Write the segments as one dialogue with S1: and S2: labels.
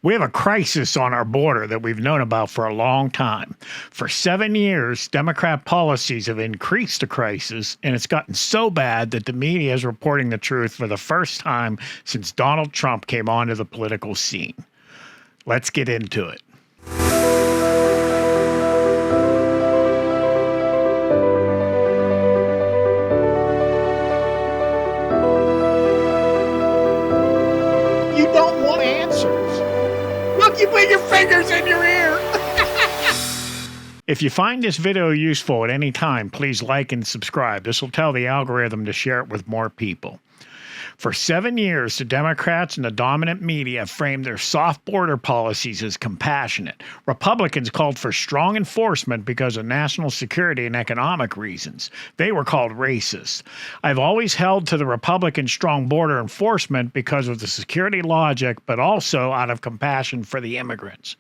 S1: We have a crisis on our border that we've known about for a long time. For 7 years, Democrat policies have increased the crisis, and it's gotten so bad that the media is reporting the truth for the first time since Donald Trump came onto the political scene. Let's get into it. You don't want answers. Look, you put your fingers in your ear. If you find this video useful at any time, please like and subscribe. This will tell the algorithm to share it with more people. For 7 years, the Democrats and the dominant media framed their soft border policies as compassionate. Republicans called for strong enforcement because of national security and economic reasons. They were called racist. I've always held to the Republican strong border enforcement because of the security logic, but also out of compassion for the immigrants.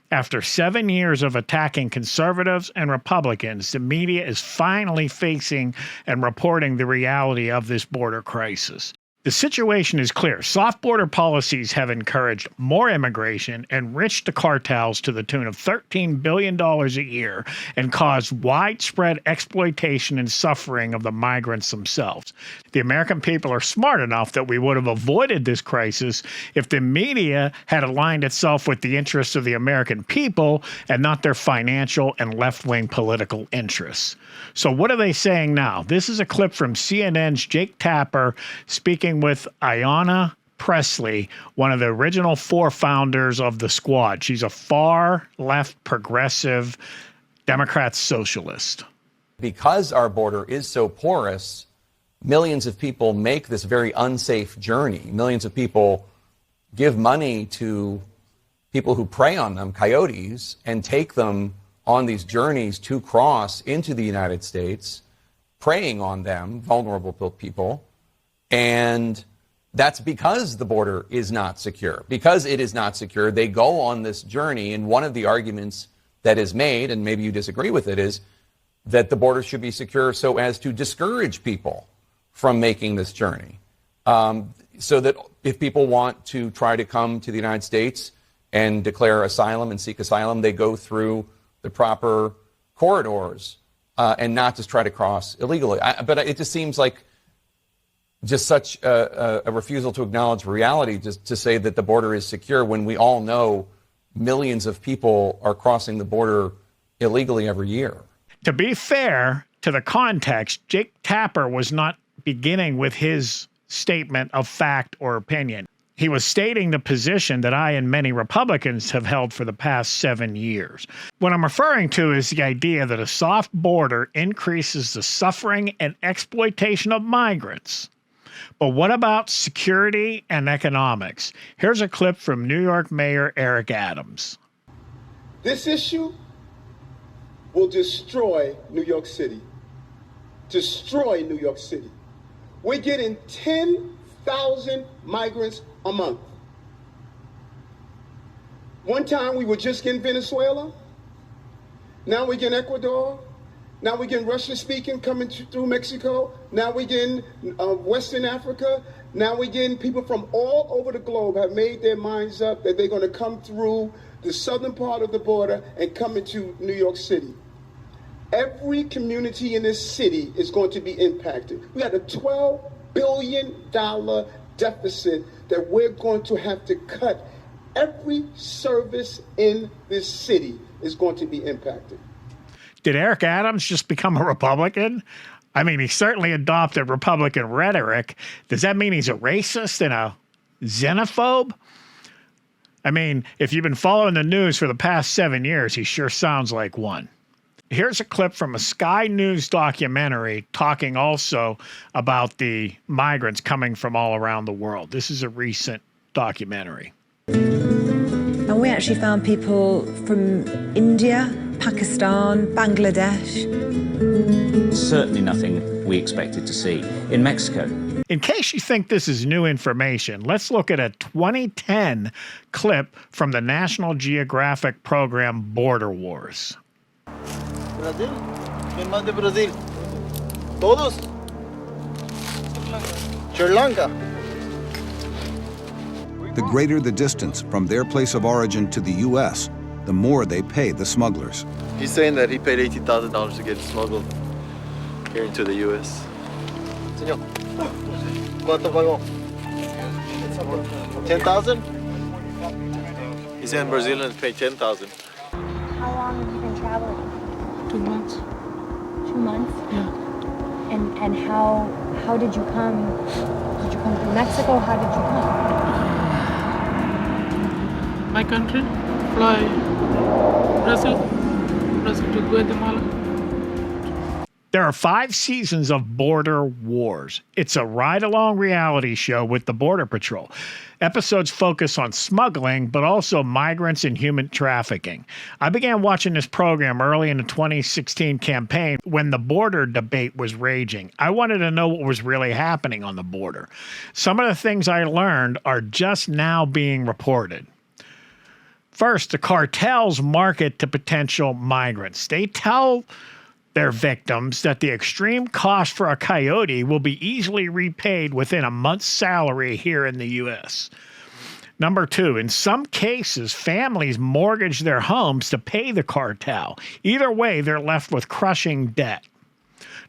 S1: After 7 years of attacking conservatives and Republicans, the media is finally facing and reporting the reality of this border crisis. The situation is clear. Soft border policies have encouraged more immigration, enriched the cartels to the tune of $13 billion a year, and caused widespread exploitation and suffering of the migrants themselves. The American people are smart enough that we would have avoided this crisis if the media had aligned itself with the interests of the American people and not their financial and left-wing political interests. So what are they saying now? This is a clip from CNN's Jake Tapper speaking with Ayanna Pressley, one of the original 4 founders of the Squad. She's a far-left progressive Democrat socialist.
S2: Because our border is so porous, millions of people make this very unsafe journey. Millions of people give money to people who prey on them, coyotes, and take them on these journeys to cross into the United States, preying on them, vulnerable people. And that's because the border is not secure. Because it is not secure, they go on this journey, and one of the arguments that is made, and maybe you disagree with it, is that the border should be secure so as to discourage people from making this journey. So that if people want to try to come to the United States and declare asylum and seek asylum, they go through the proper corridors and not just try to cross illegally. But it just seems like just such a refusal to acknowledge reality, just to say that the border is secure when we all know millions of people are crossing the border illegally every year.
S1: To be fair to the context, Jake Tapper was not beginning with his statement of fact or opinion. He was stating the position that I and many Republicans have held for the past 7 years. What I'm referring to is the idea that a soft border increases the suffering and exploitation of migrants. But what about security and economics? Here's a clip from New York Mayor Eric Adams.
S3: This issue will destroy New York City. Destroy New York City. We're getting 10,000 migrants a month. One time we were just getting Venezuela. Now we're getting Ecuador. Now we're getting Russian-speaking coming through Mexico. Now we're getting Western Africa. Now we're getting people from all over the globe have made their minds up that they're going to come through the southern part of the border and come into New York City. Every community in this city is going to be impacted. We had a $12 billion deficit that we're going to have to cut. Every service in this city is going to be impacted.
S1: Did Eric Adams just become a Republican? I mean, he certainly adopted Republican rhetoric. Does that mean he's a racist and a xenophobe? I mean, if you've been following the news for the past 7 years, he sure sounds like one. Here's a clip from a Sky News documentary talking also about the migrants coming from all around the world. This is a recent documentary.
S4: And we actually found people from India, Pakistan, Bangladesh.
S5: Certainly nothing we expected to see. In Mexico.
S1: In case you think this is new information, let's look at a 2010 clip from the National Geographic program Border Wars.
S6: Brazil? ¿Quién más de Brasil? ¿Todos? Sri Lanka.
S7: The greater the distance from their place of origin to the U.S., the more they pay the smugglers.
S6: He's saying that he paid $80,000 to get smuggled here into the U.S. Señor, ¿cuánto pagó? 10,000? He said Brazilians pay 10,000.
S8: How long have you been traveling?
S9: 2 months.
S8: 2 months?
S9: Yeah.
S8: And how did you come? Did you come through Mexico? How did you come?
S9: My country, fly Brazil to Guatemala.
S1: There are 5 seasons of Border Wars. It's a ride-along reality show with the Border Patrol. Episodes focus on smuggling, but also migrants and human trafficking. I began watching this program early in the 2016 campaign when the border debate was raging. I wanted to know what was really happening on the border. Some of the things I learned are just now being reported. First, the cartels market to potential migrants. They tell their victims that the extreme cost for a coyote will be easily repaid within a month's salary here in the U.S. Number 2, in some cases, families mortgage their homes to pay the cartel. Either way, they're left with crushing debt.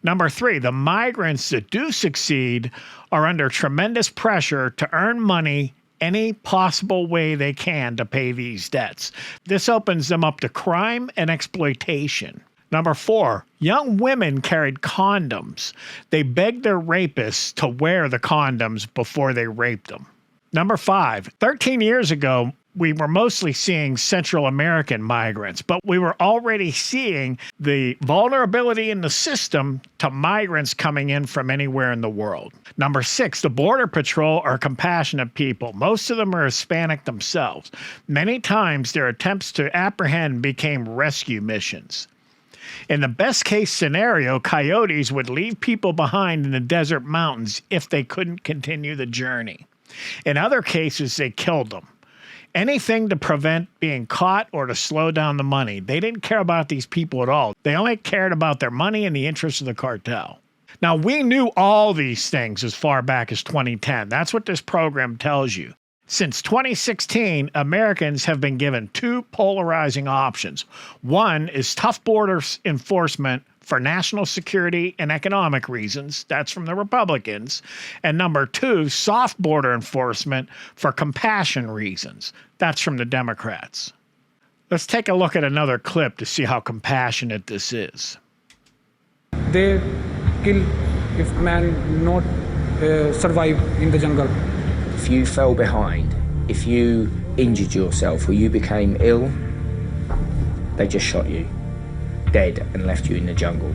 S1: Number 3, the migrants that do succeed are under tremendous pressure to earn money any possible way they can to pay these debts. This opens them up to crime and exploitation. Number 4, young women carried condoms. They begged their rapists to wear the condoms before they raped them. Number 5, 13 years ago, we were mostly seeing Central American migrants, but we were already seeing the vulnerability in the system to migrants coming in from anywhere in the world. Number 6, the Border Patrol are compassionate people. Most of them are Hispanic themselves. Many times their attempts to apprehend became rescue missions. In the best case scenario, coyotes would leave people behind in the desert mountains if they couldn't continue the journey. In other cases, they killed them. Anything to prevent being caught or to slow down the money. They didn't care about these people at all. They only cared about their money and the interests of the cartel. Now, we knew all these things as far back as 2010. That's what this program tells you. Since 2016, Americans have been given 2 polarizing options. One is tough border enforcement for national security and economic reasons. That's from the Republicans. And number 2, soft border enforcement for compassion reasons. That's from the Democrats. Let's take a look at another clip to see how compassionate this is.
S10: They kill if man not survive in the jungle.
S11: If you fell behind, if you injured yourself or you became ill, they just shot you dead and left you in the jungle.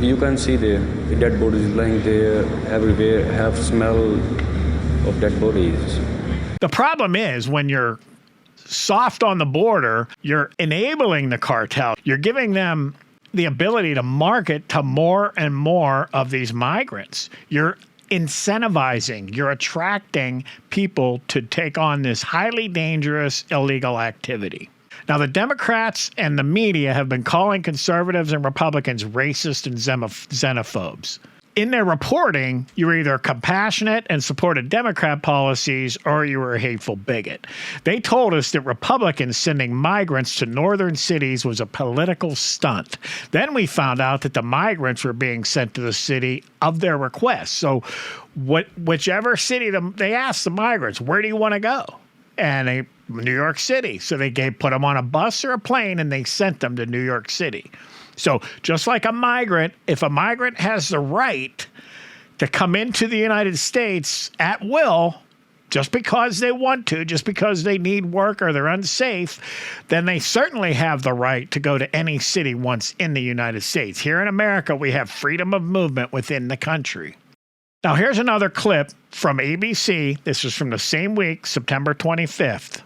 S12: You can see the dead bodies lying there everywhere, have smell of dead bodies.
S1: The problem is when you're soft on the border, you're enabling the cartel. You're giving them the ability to market to more and more of these migrants. You're incentivizing, you're attracting people to take on this highly dangerous illegal activity. Now, the Democrats and the media have been calling conservatives and Republicans racist and xenophobes. In their reporting, you were either compassionate and supported Democrat policies or you were a hateful bigot. They told us that Republicans sending migrants to northern cities was a political stunt. Then we found out that the migrants were being sent to the city of their request. So whichever city they asked the migrants, where do you want to go? And New York City. So they put them on a bus or a plane and they sent them to New York City. So just like a migrant, if a migrant has the right to come into the United States at will, just because they want to, just because they need work or they're unsafe, then they certainly have the right to go to any city once in the United States. Here in America, we have freedom of movement within the country. Now, here's another clip from ABC. This is from the same week, September 25th.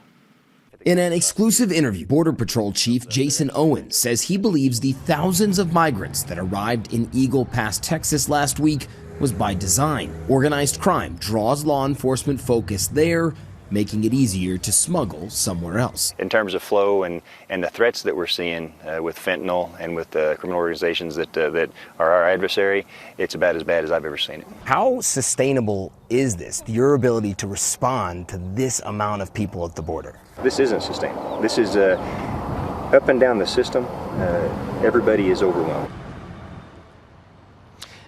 S13: In an exclusive interview, Border Patrol Chief Jason Owens says he believes the thousands of migrants that arrived in Eagle Pass, Texas last week was by design. Organized crime draws law enforcement focus there, making it easier to smuggle somewhere else.
S14: In terms of flow and the threats that we're seeing with fentanyl and with the criminal organizations that are our adversary, it's about as bad as I've ever seen it.
S13: How sustainable is this, your ability to respond to this amount of people at the border?
S14: This isn't sustainable. This is up and down the system, everybody is overwhelmed.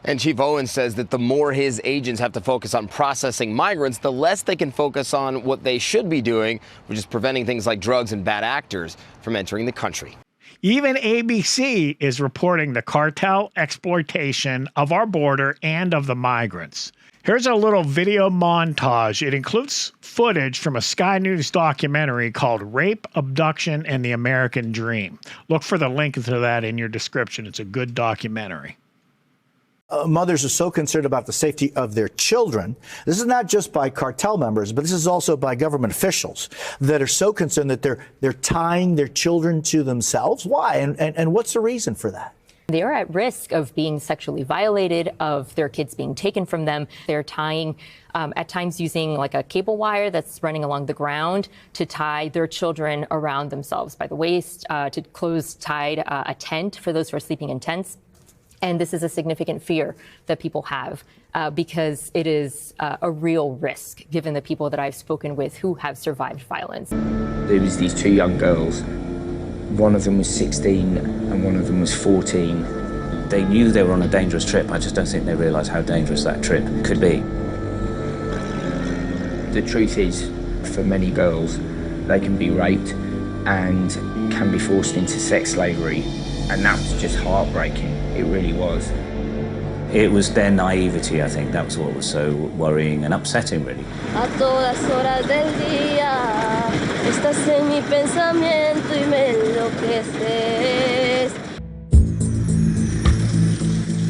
S13: And Chief Owens says that the more his agents have to focus on processing migrants, the less they can focus on what they should be doing, which is preventing things like drugs and bad actors from entering the country.
S1: Even ABC is reporting the cartel exploitation of our border and of the migrants. Here's a little video montage. It includes footage from a Sky News documentary called Rape, Abduction, and the American Dream. Look for the link to that in your description. It's a good documentary.
S15: Mothers are so concerned about the safety of their children. This is not just by cartel members, but this is also by government officials that are so concerned that they're tying their children to themselves. Why? And what's the reason for that?
S16: They are at risk of being sexually violated, of their kids being taken from them. They're tying, at times using like a cable wire that's running along the ground to tie their children around themselves by the waist, to close tied a tent for those who are sleeping in tents. And this is a significant fear that people have because it is a real risk, given the people that I've spoken with who have survived violence.
S11: There was these two young girls. One of them was 16 and one of them was 14.
S5: They knew they were on a dangerous trip. I just don't think they realised how dangerous that trip could be.
S11: The truth is, for many girls, they can be raped and can be forced into sex slavery. And that was just heartbreaking. It really was.
S5: It was their naivety, I think. That was what was so worrying and upsetting, really.
S17: A todas horas del día, estás en mi pensamiento y me enloqueces.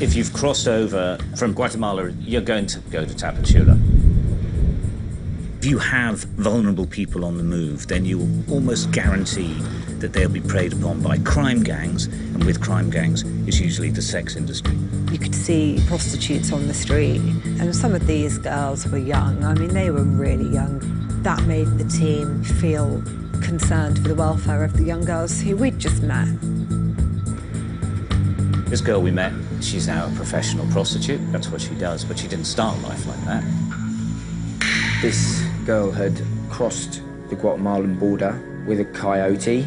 S5: If you've crossed over from Guatemala, you're going to go to Tapachula. If you have vulnerable people on the move, then you're almost guaranteed that they'll be preyed upon by crime gangs, and with crime gangs, it's usually the sex industry.
S4: You could see prostitutes on the street, and some of these girls were young. I mean, they were really young. That made the team feel concerned for the welfare of the young girls who we'd just met.
S5: This girl we met, she's now a professional prostitute. That's what she does, but she didn't start life like that.
S11: This girl had crossed the Guatemalan border with a coyote.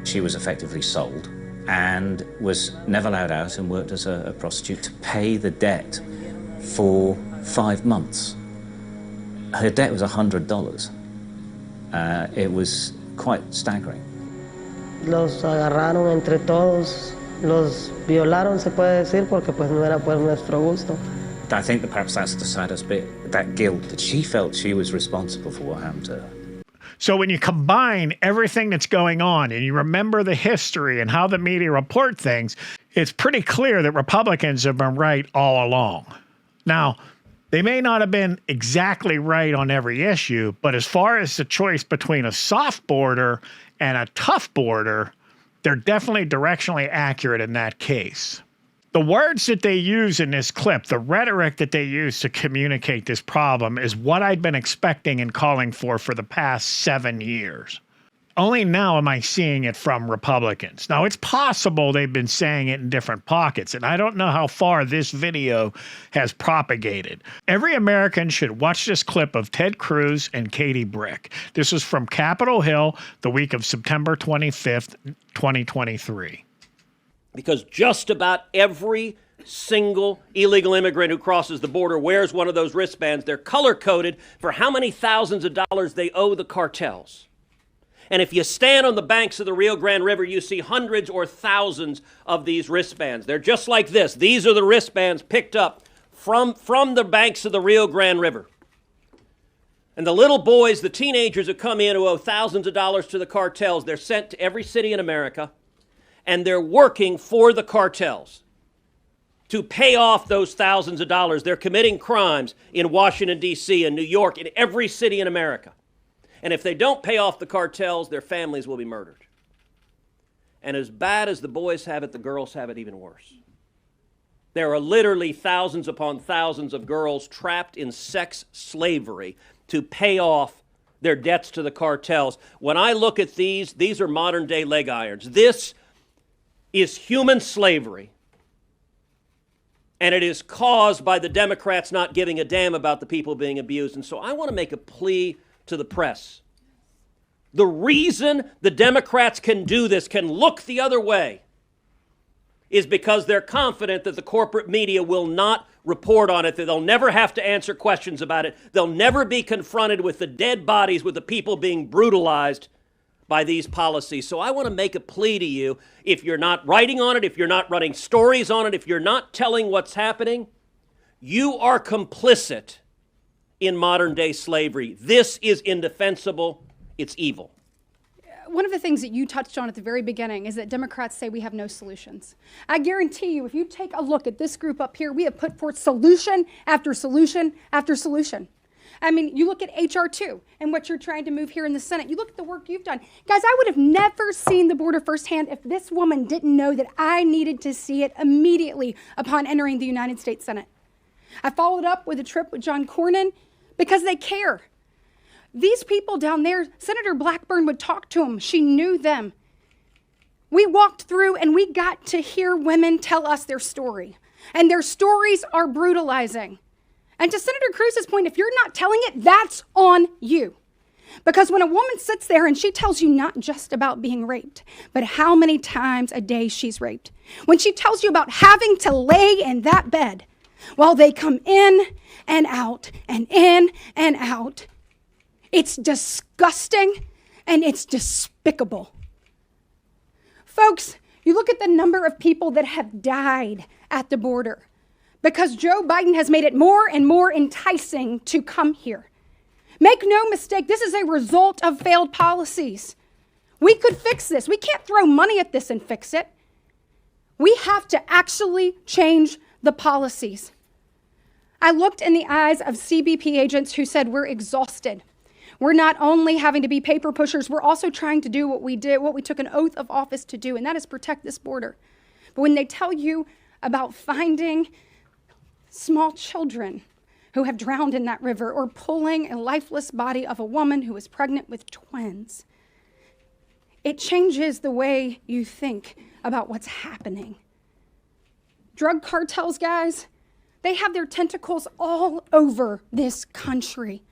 S5: She was effectively sold and was never allowed out and worked as a prostitute to pay the debt for 5 months. Her debt was $100. It was quite staggering.
S17: Los agarraron entre todos, los violaron, se puede decir, porque pues no era por nuestro gusto.
S5: I think that perhaps that's the saddest bit, that guilt, that she felt she was responsible for what happened to her.
S1: So when you combine everything that's going on and you remember the history and how the media report things, it's pretty clear that Republicans have been right all along. Now, they may not have been exactly right on every issue, but as far as the choice between a soft border and a tough border, they're definitely directionally accurate in that case. The words that they use in this clip, the rhetoric that they use to communicate this problem is what I'd been expecting and calling for the past 7 years. Only now am I seeing it from Republicans. Now, it's possible they've been saying it in different pockets, and I don't know how far this video has propagated. Every American should watch this clip of Ted Cruz and Katie Brick. This is from Capitol Hill, the week of September 25th, 2023.
S18: Because just about every single illegal immigrant who crosses the border wears one of those wristbands. They're color-coded for how many thousands of dollars they owe the cartels. And if you stand on the banks of the Rio Grande River, you see hundreds or thousands of these wristbands. They're just like this. These are the wristbands picked up from the banks of the Rio Grande River. And the little boys, the teenagers who come in who owe thousands of dollars to the cartels, they're sent to every city in America. And they're working for the cartels to pay off those thousands of dollars. They're committing crimes in Washington, D.C., and New York, in every city in America. And if they don't pay off the cartels, their families will be murdered. And as bad as the boys have it, the girls have it even worse. There are literally thousands upon thousands of girls trapped in sex slavery to pay off their debts to the cartels. When I look at these are modern day leg irons. This is human slavery. And it is caused by the Democrats not giving a damn about the people being abused. And so I want to make a plea to the press. The reason the Democrats can do this, can look the other way, is because they're confident that the corporate media will not report on it, that they'll never have to answer questions about it. They'll never be confronted with the dead bodies, with the people being brutalized by these policies. So I want to make a plea to you. If you're not writing on it, if you're not running stories on it, if you're not telling what's happening, you are complicit in modern day slavery. This is indefensible. It's evil.
S19: One of the things that you touched on at the very beginning is that Democrats say we have no solutions. I guarantee you, if you take a look at this group up here, we have put forth solution after solution after solution. I mean, you look at H.R. 2 and what you're trying to move here in the Senate. You look at the work you've done. Guys, I would have never seen the border firsthand if this woman didn't know that I needed to see it immediately upon entering the United States Senate. I followed up with a trip with John Cornyn because they care. These people down there, Senator Blackburn would talk to them. She knew them. We walked through and we got to hear women tell us their story. And their stories are brutalizing. And to Senator Cruz's point, if you're not telling it, that's on you. Because when a woman sits there and she tells you not just about being raped, but how many times a day she's raped, when she tells you about having to lay in that bed while they come in and out and in and out, it's disgusting and it's despicable. Folks, you look at the number of people that have died at the border because Joe Biden has made it more and more enticing to come here. Make no mistake, this is a result of failed policies. We could fix this. We can't throw money at this and fix it. We have to actually change the policies. I looked in the eyes of CBP agents who said, we're exhausted. We're not only having to be paper pushers, we're also trying to do what we took an oath of office to do, and that is protect this border. But when they tell you about finding small children who have drowned in that river or pulling a lifeless body of a woman who is pregnant with twins, it changes the way you think about what's happening. Drug cartels, guys, they have their tentacles all over this country.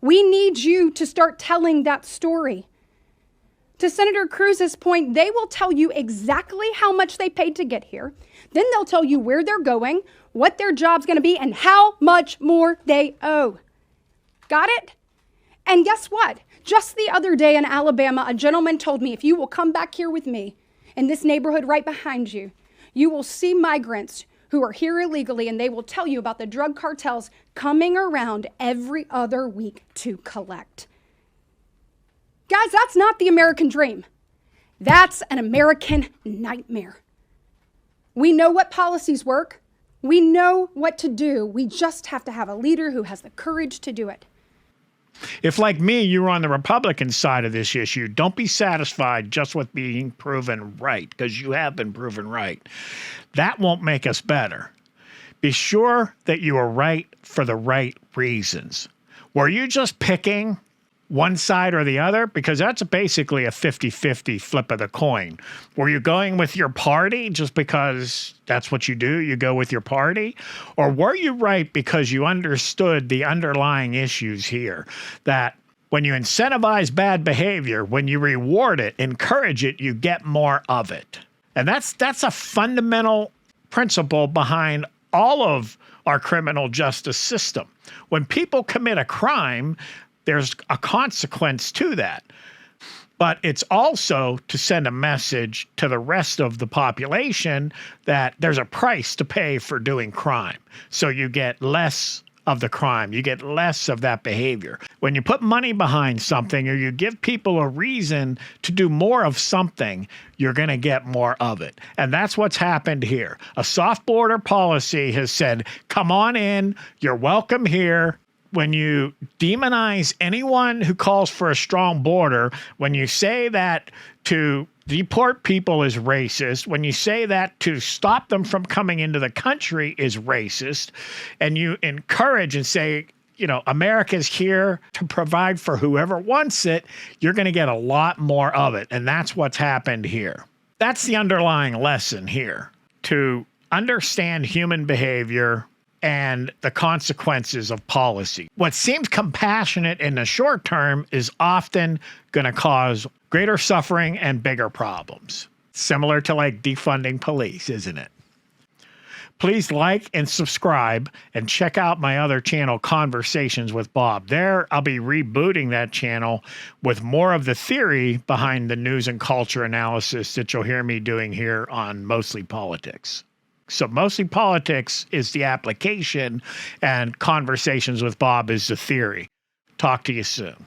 S19: We need you to start telling that story. To Senator Cruz's point, they will tell you exactly how much they paid to get here. Then they'll tell you where they're going, what their job's going to be, and how much more they owe. Got it? And guess what? Just the other day in Alabama, a gentleman told me, if you will come back here with me in this neighborhood right behind you, you will see migrants who are here illegally, and they will tell you about the drug cartels coming around every other week to collect. Guys, that's not the American dream. That's an American nightmare. We know what policies work. We know what to do. We just have to have a leader who has the courage to do it.
S1: If, like me, you're on the Republican side of this issue, don't be satisfied just with being proven right, because you have been proven right. That won't make us better. Be sure that you are right for the right reasons. Were you just picking one side or the other? Because that's basically a 50-50 flip of the coin. Were you going with your party just because that's what you do? You go with your party? Or were you right because you understood the underlying issues here? That when you incentivize bad behavior, when you reward it, encourage it, you get more of it. And that's a fundamental principle behind all of our criminal justice system. When people commit a crime, there's a consequence to that. But it's also to send a message to the rest of the population that there's a price to pay for doing crime. So you get less of the crime. You get less of that behavior. When you put money behind something or you give people a reason to do more of something, you're going to get more of it. And that's what's happened here. A soft border policy has said, come on in, you're welcome here. When you demonize anyone who calls for a strong border, when you say that to deport people is racist, when you say that to stop them from coming into the country is racist, and you encourage and say America's here to provide for whoever wants it. You're going to get a lot more of it. And that's what's happened here. That's the underlying lesson here. To understand human behavior and the consequences of policy. What seems compassionate in the short term is often going to cause greater suffering and bigger problems. Similar to like defunding police, isn't it? Please like and subscribe and check out my other channel, Conversations with Bob. There, I'll be rebooting that channel with more of the theory behind the news and culture analysis that you'll hear me doing here on Mostly Politics. So Mostly Politics is the application and Conversations with Bob is the theory. Talk to you soon.